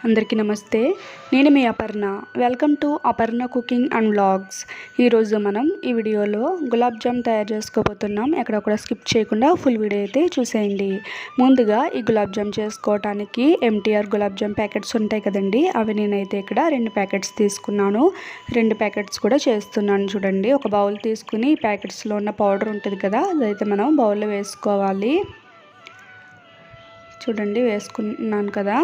అందరికీ నమస్తే. నేను మీ Aparna. Welcome to Aparna cooking and vlogs. ఈరోజు మనం ఈ వీడియోలో గులాబ్ జామ్ తయారు చేసుకోబోతున్నాం. ఎక్కడ కూడా స్కిప్ చేయకుండా ఫుల్ వీడియో అయితే చూసేయండి. ముందుగా ఈ గులాబ్ జామ్ చేసుకోవడానికి ఎంటీఆర్ గులాబ్ జామ్ ప్యాకెట్స్ ఉంటాయి కదండి, అవి నేనైతే ఇక్కడ 2 ప్యాకెట్స్ తీసుకున్నాను. 2 ప్యాకెట్స్ కూడా చేస్తున్నాను. చూడండి, ఒక బౌల్ తీసుకుని ఈ ప్యాకెట్స్లో ఉన్న పౌడర్ ఉంటుంది కదా, అదైతే మనం బౌల్లో వేసుకోవాలి. చూడండి, వేసుకున్నాను కదా.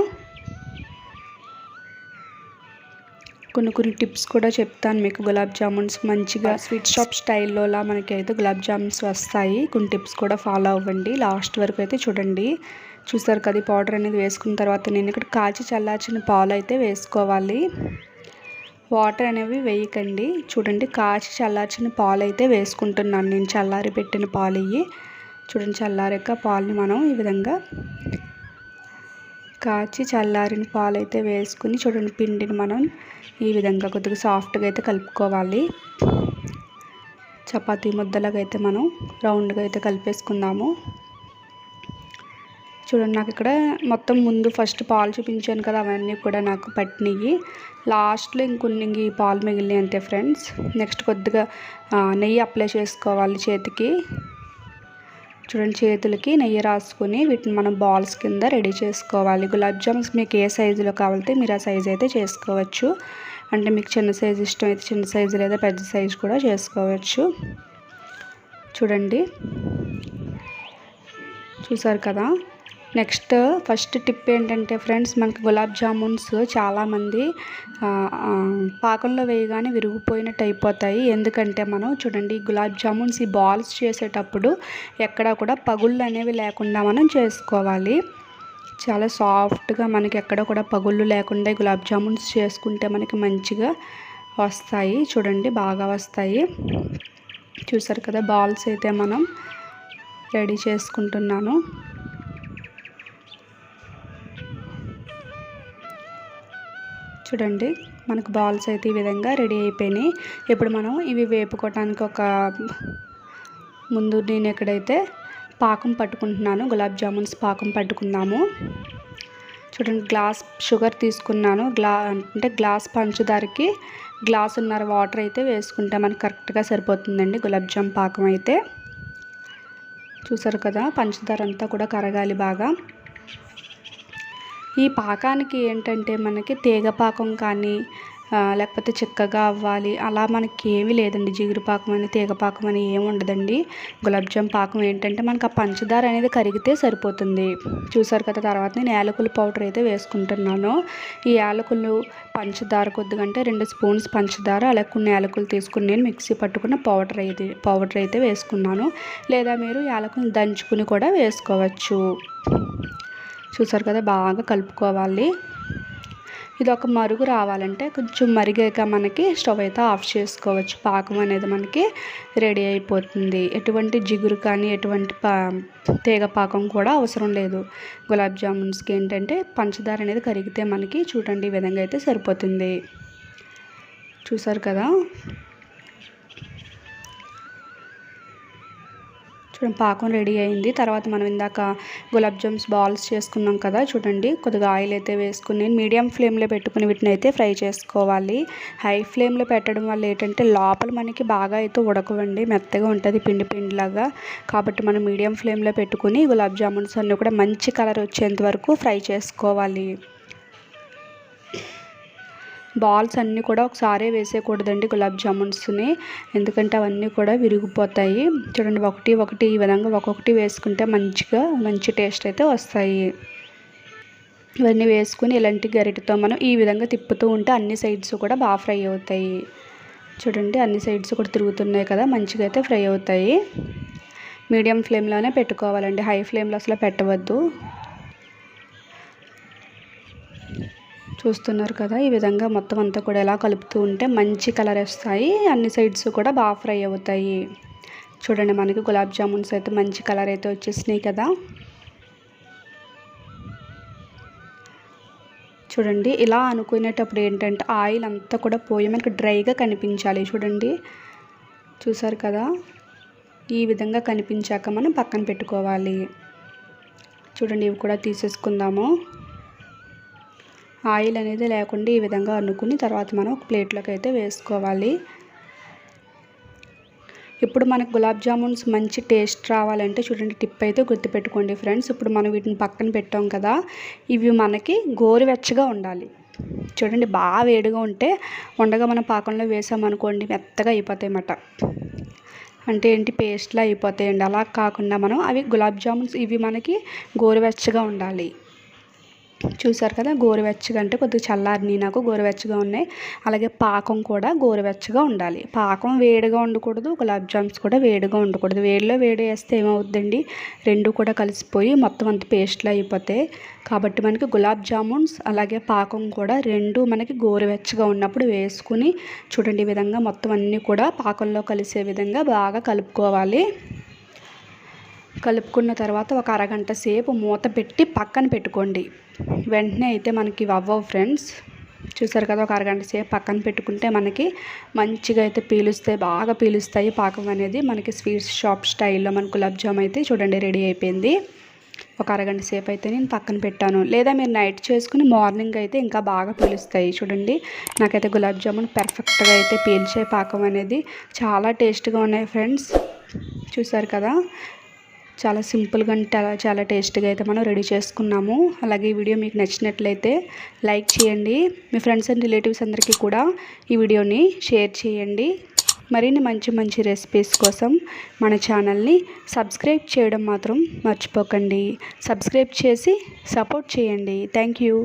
కొన్ని టిప్స్ కూడా చెప్తాను మీకు. గులాబ్ జామున్స్ మంచిగా స్వీట్ షాప్ స్టైల్లోలా మనకైతే గులాబ్ జామున్స్ వస్తాయి. కొన్ని టిప్స్ కూడా ఫాలో అవ్వండి. లాస్ట్ వరకు అయితే చూడండి. చూసారు కదా, పౌడర్ అనేది వేసుకున్న తర్వాత నేను ఇక్కడ కాచి చల్లార్చిన పాలు అయితే వేసుకోవాలి. వాటర్ అనేవి వేయకండి. చూడండి, కాచి చల్లార్చిన పాలు అయితే వేసుకుంటున్నాను నేను. చల్లారి పెట్టిన పాలు ఇవి. చూడండి, చల్లారాక పాలని మనం ఈ విధంగా కాచి చల్లారిన పాలు అయితే వేసుకుని, చూడండి, పిండిని మనం ఈ విధంగా కొద్దిగా సాఫ్ట్గా అయితే కలుపుకోవాలి. చపాతీ ముద్దలాగా అయితే మనం రౌండ్గా అయితే కలిపేసుకుందాము. చూడండి, నాకు ఇక్కడ మొత్తం ముందు ఫస్ట్ పాలు చూపించాను కదా, అవన్నీ కూడా నాకు పట్టినవి. లాస్ట్లో ఇంకొన్ని పాలు మిగిలినాయి అంతే ఫ్రెండ్స్. నెక్స్ట్ కొద్దిగా నెయ్యి అప్లై చేసుకోవాలి చేతికి. చూడండి, చేతులకి నెయ్యి రాసుకొని వీటిని మనం బాల్స్ కింద రెడీ చేసుకోవాలి. గులాబ్ జామ్స్ మీకు ఏ సైజులో కావాలితే మీరు ఆ సైజు అయితే చేసుకోవచ్చు. అంటే మీకు చిన్న సైజు ఇష్టం అయితే చిన్న సైజు లేదా పెద్ద సైజు కూడా చేసుకోవచ్చు. చూడండి, చూసారు కదా. నెక్స్ట్ ఫస్ట్ టిప్ ఏంటంటే ఫ్రెండ్స్, మనకి గులాబ్ జామున్స్ చాలామంది పాకంలో వేయగానే విరిగిపోయినట్టు అయిపోతాయి. ఎందుకంటే మనం చూడండి, గులాబ్ జామున్స్ ఈ బాల్స్ చేసేటప్పుడు ఎక్కడా కూడా పగుళ్ళు అనేవి లేకుండా మనం చేసుకోవాలి. చాలా సాఫ్ట్గా మనకి ఎక్కడ కూడా పగుళ్ళు లేకుండా గులాబ్ జామున్స్ చేసుకుంటే మనకి మంచిగా వస్తాయి. చూడండి, బాగా వస్తాయి. చూసారు కదా, బాల్స్ అయితే మనం రెడీ చేసుకుంటున్నాను. చూడండి, మనకు బాల్స్ అయితే ఈ విధంగా రెడీ అయిపోయినాయి. ఇప్పుడు మనం ఇవి వేపుకోవటానికి ముందు నేను ఎక్కడైతే పాకం పట్టుకుంటున్నాను, గులాబ్ జామున్స్ పాకం పట్టుకుందాము. చూడండి, గ్లాస్ షుగర్ తీసుకున్నాను. అంటే గ్లాస్ పంచదారకి గ్లాసున్నర వాటర్ అయితే వేసుకుంటే మనకు కరెక్ట్గా సరిపోతుందండి గులాబ్ జామ్ పాకం అయితే. చూసారు కదా, పంచదార అంతా కూడా కరగాలి బాగా. ఈ పాకానికి ఏంటంటే మనకి తీగ పాకం కానీ లేకపోతే చిక్కగా అవ్వాలి అలా మనకి ఏమీ లేదండి. జిగురు పాకం అని తీగ పాకం అని ఏమి ఉండదండి. గులాబ్ జామ్ పాకం ఏంటంటే మనకు ఆ పంచదార అనేది కరిగితే సరిపోతుంది. చూసారు కదా. తర్వాత నేను యాలకుల పౌడర్ అయితే వేసుకుంటున్నాను. ఈ యాలకులు పంచదార కొద్దిగా అంటే 2 స్పూన్స్ పంచదార అలాగే కొన్ని యాలకులు తీసుకుని నేను మిక్సీ పట్టుకున్న పౌడర్ అయితే వేసుకున్నాను. లేదా మీరు యాలకులు దంచుకుని కూడా వేసుకోవచ్చు. చూసారు కదా, బాగా కలుపుకోవాలి. ఇది ఒక మరుగు రావాలంటే కొంచెం మరిగాక మనకి స్టవ్ అయితే ఆఫ్ చేసుకోవచ్చు. పాకం అనేది మనకి రెడీ అయిపోతుంది. ఎటువంటి జిగురు కానీ ఎటువంటి తీగ పాకం కూడా అవసరం లేదు. గులాబ్ జామున్స్కి ఏంటంటే పంచదార అనేది కరిగితే మనకి చూడండి ఈ విధంగా అయితే సరిపోతుంది. చూసారు కదా. చూడండి, పాకం రెడీ అయింది. తర్వాత మనం ఇందాక గులాబ్ జామ్స్ బాల్స్ చేసుకున్నాం కదా, చూడండి కొద్దిగా ఆయిల్ అయితే వేసుకుని మీడియం ఫ్లేమ్లో పెట్టుకుని వీటిని అయితే ఫ్రై చేసుకోవాలి. హై ఫ్లేమ్లో పెట్టడం వల్ల ఏంటంటే లోపల మనకి బాగా అయితే ఉడకవండి, మెత్తగా ఉంటుంది పిండిలాగా. కాబట్టి మనం మీడియం ఫ్లేమ్లో పెట్టుకుని గులాబ్ జామున్స్ అన్నీ కూడా మంచి కలర్ వచ్చేంత వరకు ఫ్రై చేసుకోవాలి. బాల్స్ అన్నీ కూడా ఒకసారి వేసేయకూడదండి గులాబ్ జామున్స్ని, ఎందుకంటే అవన్నీ కూడా విరిగిపోతాయి. చూడండి, ఒకటి ఈ విధంగా ఒక్కొక్కటి వేసుకుంటే మంచి టేస్ట్ అయితే వస్తాయి. ఇవన్నీ వేసుకుని ఇలాంటి గరిటెతో మనం ఈ విధంగా తిప్పుతూ ఉంటే అన్ని సైడ్స్ కూడా బాగా ఫ్రై అవుతాయి. చూడండి, అన్ని సైడ్స్ కూడా తిరుగుతున్నాయి కదా, మంచిగా అయితే ఫ్రై అవుతాయి. మీడియం ఫ్లేమ్లోనే పెట్టుకోవాలండి, హై ఫ్లేమ్లో అసలు పెట్టవద్దు. చూస్తున్నారు కదా, ఈ విధంగా మొత్తం అంతా కూడా ఎలా కలుపుతూ ఉంటే మంచి కలర్ వస్తాయి. అన్ని సైడ్స్ కూడా బాగా ఫ్రై అవుతాయి. చూడండి, మనకి గులాబ్ జామున్స్ అయితే మంచి కలర్ అయితే వచ్చేసినాయి కదా. చూడండి, ఇలా అనుకునేటప్పుడు ఏంటంటే ఆయిల్ అంతా కూడా పోయి మనకి డ్రైగా కనిపించాలి. చూడండి, చూసారు కదా, ఈ విధంగా కనిపించాక మనం పక్కన పెట్టుకోవాలి. చూడండి, ఇవి కూడా తీసేసుకుందాము. ఆయిల్ అనేది లేకుండా ఈ విధంగా అనుకుని తర్వాత మనం ఒక ప్లేట్లోకి అయితే వేసుకోవాలి. ఇప్పుడు మనకు గులాబ్ జామున్స్ మంచి టేస్ట్ రావాలంటే చూడండి, టిప్ అయితే గుర్తుపెట్టుకోండి ఫ్రెండ్స్. ఇప్పుడు మనం వీటిని పక్కన పెట్టాం కదా, ఇవి మనకి గోరువెచ్చగా ఉండాలి. చూడండి, బాగా వేడిగా ఉంటే ఉండగా మనం పాకంలో వేసామనుకోండి మెత్తగా అయిపోతాయి అన్నమాట. అంటే ఏంటి, పేస్ట్లా అయిపోతాయండి. అలా కాకుండా మనం అవి గులాబ్ జామున్స్ ఇవి మనకి గోరువెచ్చగా ఉండాలి. చూసారు కదా, గోరువెచ్చగా అంటే కొద్దిగా చల్లారిని నాకు గోరువెచ్చగా ఉన్నాయి. అలాగే పాకం కూడా గోరువెచ్చగా ఉండాలి. పాకం వేడిగా ఉండకూడదు, గులాబ్ జామ్స్ కూడా వేడిగా ఉండకూడదు. వేడిలో వేడి వేస్తే ఏమవుద్దండి, రెండు కూడా కలిసిపోయి మొత్తం అంత పేస్ట్లో అయిపోతాయి. కాబట్టి మనకి గులాబ్ జామున్స్ అలాగే పాకం కూడా రెండు మనకి గోరువెచ్చగా ఉన్నప్పుడు వేసుకుని చూడండి, ఈ విధంగా మొత్తం అన్నీ కూడా పాకంలో కలిసే విధంగా బాగా కలుపుకోవాలి. కలుపుకున్న తర్వాత ఒక అరగంట సేపు మూత పెట్టి పక్కన పెట్టుకోండి. వెంటనే అయితే మనకి అవ్వవు ఫ్రెండ్స్. చూసారు కదా, ఒక అరగంట సేపు పక్కన పెట్టుకుంటే మనకి మంచిగా అయితే పీలుస్తాయి, బాగా పీలుస్తాయి పాకం అనేది. మనకి స్వీట్స్ షాప్ స్టైల్లో మన గులాబ్ జామ్ అయితే చూడండి రెడీ అయిపోయింది. ఒక అరగంట సేపు అయితే నేను పక్కన పెట్టాను. లేదా మీరు నైట్ చేసుకుని మార్నింగ్ అయితే ఇంకా బాగా పీలుస్తాయి. చూడండి, నాకైతే గులాబ్ జామున్ పర్ఫెక్ట్గా అయితే పీల్చే పాకం అనేది చాలా టేస్ట్గా ఉన్నాయి ఫ్రెండ్స్. చూసారు కదా, చాలా సింపుల్గా చాలా టేస్ట్గా అయితే మనం రెడీ చేసుకున్నాము. అలాగే ఈ వీడియో మీకు నచ్చినట్లయితే లైక్ చేయండి. మీ ఫ్రెండ్స్ అండ్ రిలేటివ్స్ అందరికీ కూడా ఈ వీడియోని షేర్ చేయండి. మరిన్ని మంచి రెసిపీస్ కోసం మన ఛానల్ని సబ్స్క్రైబ్ చేయడం మాత్రం మర్చిపోకండి. సబ్స్క్రైబ్ చేసి సపోర్ట్ చేయండి. Thank you.